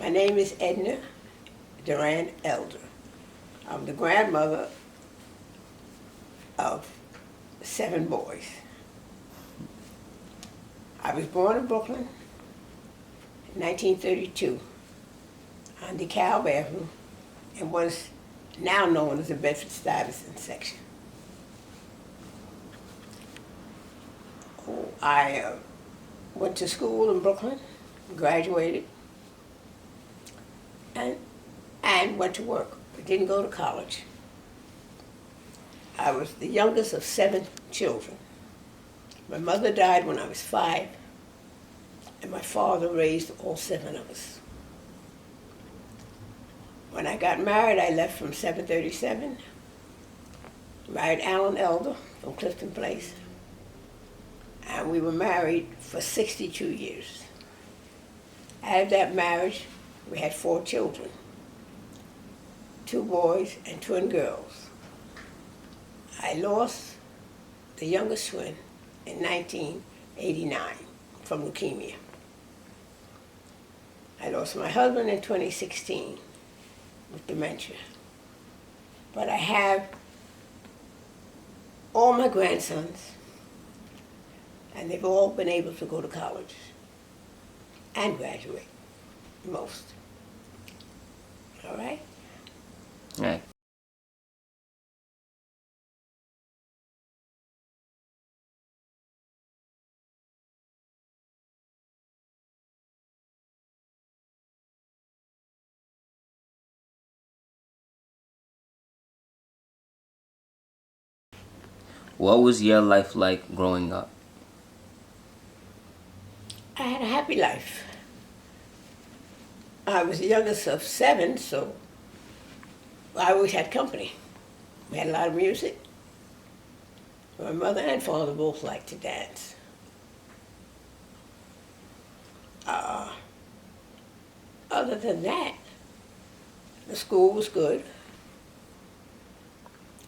My name is Edna Duran Elder. I'm the grandmother of 7 boys. I was born in Brooklyn in 1932 on DeKalb Avenue in what is now known as the Bedford-Stuyvesant section. I went to school in Brooklyn, graduated, and went to work. I didn't go to college. I was the youngest of 7 children. My mother died when I was 5, and my father raised all 7 of us. When I got married, I left from 737, married Alan Elder from Clifton Place, and we were married for 62 years. Out of that marriage, we had 4 children, 2 boys and twin girls. I lost the youngest twin in 1989 from leukemia. I lost my husband in 2016 with dementia. But I have all my grandsons, and they've all been able to go to college and graduate, most. All right? Right. What was your life like growing up? I had a happy life. I was the youngest of 7, so I always had company. We had a lot of music. My mother and father both liked to dance. Other than that, the school was good.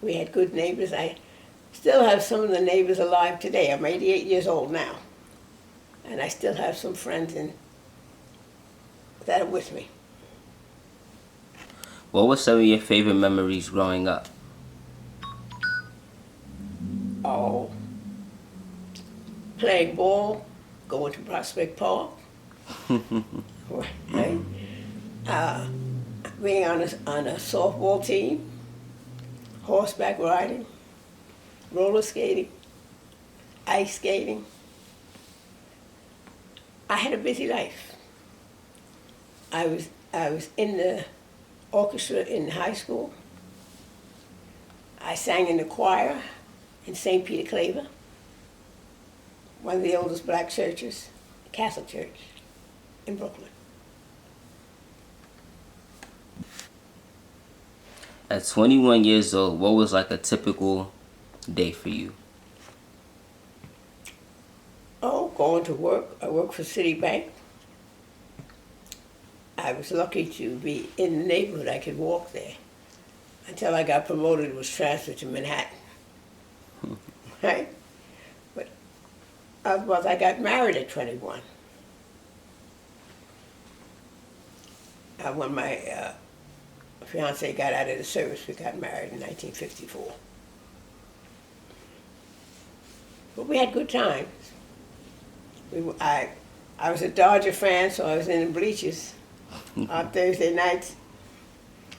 We had good neighbors. I still have some of the neighbors alive today. I'm 88 years old now, and I still have some friends that are with me. What were some of your favorite memories growing up? Oh, playing ball, going to Prospect Park, right? Being on a softball team, horseback riding, roller skating, ice skating. I had a busy life. I was in the orchestra in high school. I sang in the choir in St. Peter Claver, one of the oldest black churches, Catholic church in Brooklyn. At 21 years old, what was like a typical day for you? Oh, going to work. I worked for Citibank. I was lucky to be in the neighborhood. I could walk there. Until I got promoted, was transferred to Manhattan. Right? But otherwise, I got married at 21. When my fiance got out of the service, we got married in 1954. But we had good times. I was a Dodger fan, so I was in the bleachers on Thursday nights,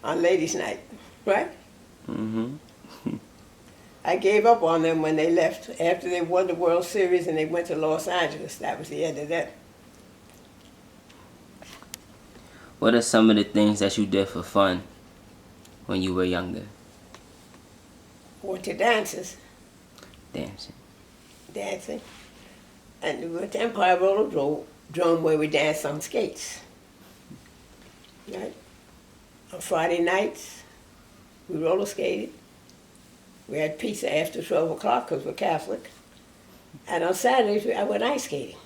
on ladies' night, right? Mm-hmm. I gave up on them when they left. After they won the World Series and they went to Los Angeles, that was the end of that. What are some of the things that you did for fun when you were younger? Went to dances, Dancing. and we went to Empire Roller where we danced on skates. Right? On Friday nights, we roller skated. We had pizza after 12 o'clock because we're Catholic. And on Saturdays, I went ice skating.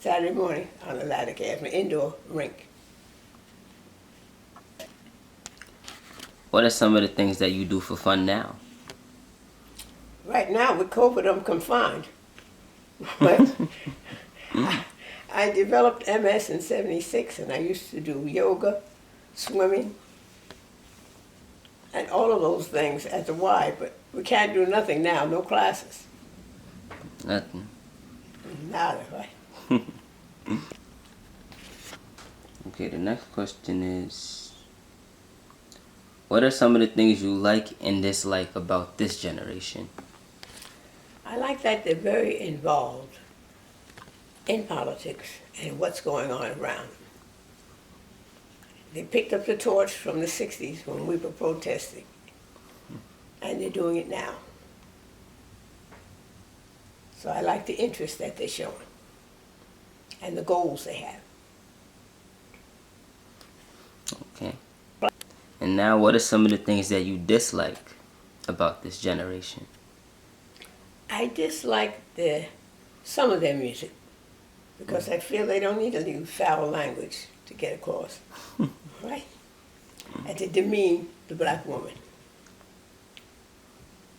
Saturday morning on Atlantic Avenue, indoor rink. What are some of the things that you do for fun now? Right now, with COVID, I'm confined. But I developed MS in '76, and I used to do yoga, swimming, and all of those things at the Y, but we can't do nothing now, no classes. Nothing. Nada, right? Okay, the next question is, what are some of the things you like and dislike about this generation? I like that they're very involved in politics and what's going on around them. They picked up the torch from the 60s when we were protesting, and they're doing it now. So I like the interest that they're showing and the goals they have. Okay. And now, what are some of the things that you dislike about this generation? I dislike some of their music because I feel they don't need to use foul language to get across, right? And to demean the black woman.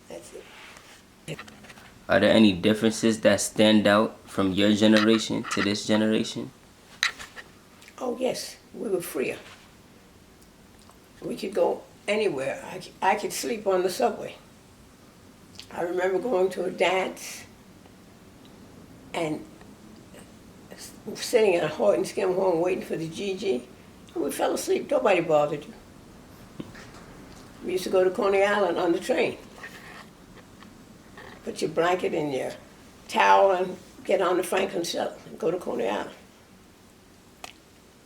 That's it. Are there any differences that stand out from your generation to this generation? Oh yes, we were freer. We could go anywhere. I could sleep on the subway. I remember going to a dance and sitting in a Horton Skim Horn waiting for the GG, and we fell asleep. Nobody bothered you. We used to go to Coney Island on the train. Put your blanket in your towel and get on the Franklin shuttle and go to Coney Island.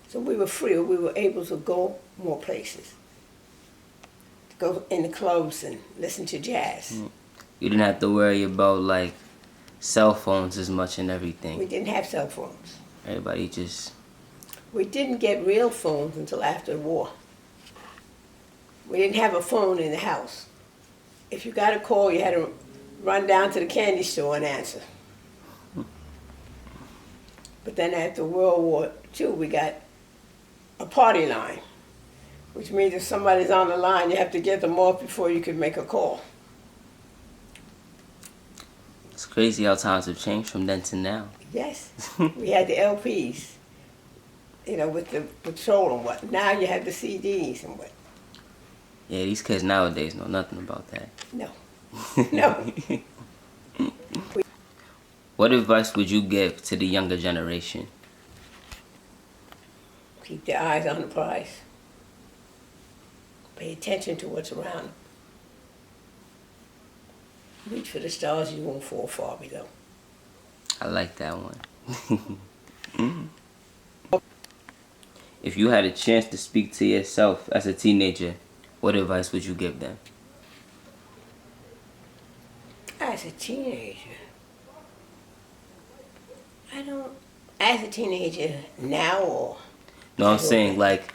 So we were free. We were able to go more places. To go in the clubs and listen to jazz. You didn't have to worry about like cell phones as much and everything. We didn't have cell phones. Everybody just... We didn't get real phones until after the war. We didn't have a phone in the house. If you got a call, you had to run down to the candy store and answer. But then after World War II, we got a party line, which means if somebody's on the line, you have to get them off before you can make a call. It's crazy how times have changed from then to now. Yes, we had the LPs, you know, with the patrol and what. Now you have the CDs and what. Yeah, these kids nowadays know nothing about that. No, no. What advice would you give to the younger generation? Keep their eyes on the prize. Pay attention to what's around them. Reach for the stars, you won't fall far below. I like that one. If you had a chance to speak to yourself as a teenager, what advice would you give them? As a teenager, as a teenager now or? No, I'm saying like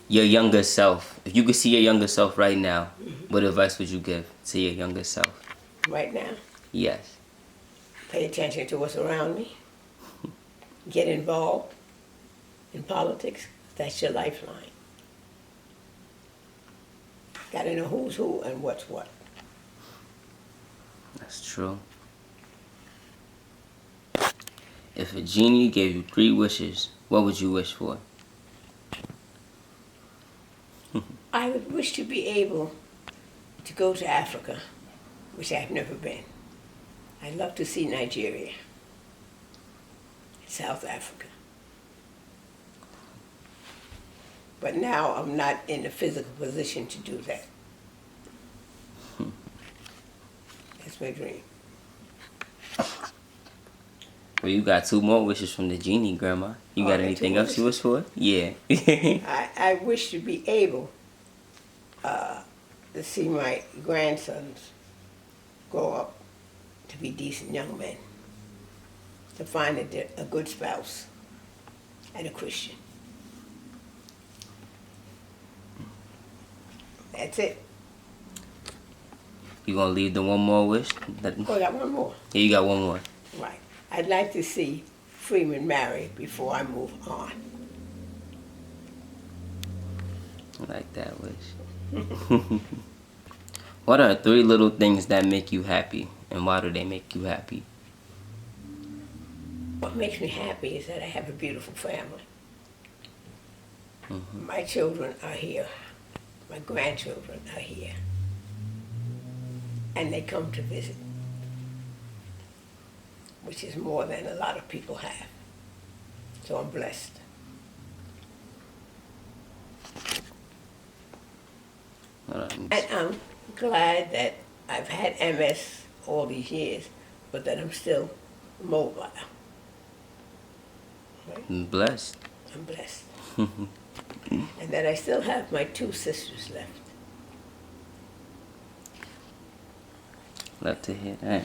your younger self. If you could see your younger self right now, what advice would you give to your younger self? Right now? Yes. Pay attention to what's around me. Get involved in politics. That's your lifeline. Got to know who's who and what's what. That's true. If a genie gave you 3 wishes, what would you wish for? I would wish to be able to go to Africa, which I've never been. I'd love to see Nigeria, South Africa. But now I'm not in a physical position to do that. That's my dream. Well, you got 2 more wishes from the genie, Grandma. You Oh, got I got anything 2 else you wish for? Yeah. I wish to be able to see my grandsons grow up to be decent young men, to find a good spouse and a Christian. That's it. You gonna leave the one more wish? Oh, I got one more. Yeah, you got one more. Right. I'd like to see Freeman marry before I move on. I like that wish. What are 3 little things that make you happy, and why do they make you happy? what makes me happy is that I have a beautiful family. Mm-hmm. My children are here. My grandchildren are here. And they come to visit, which is more than a lot of people have. So I'm blessed. Alright. And I'm glad that I've had MS all these years, but that I'm still mobile. Right? I'm blessed. I'm blessed. And that I still have my 2 sisters left. Love to hear that.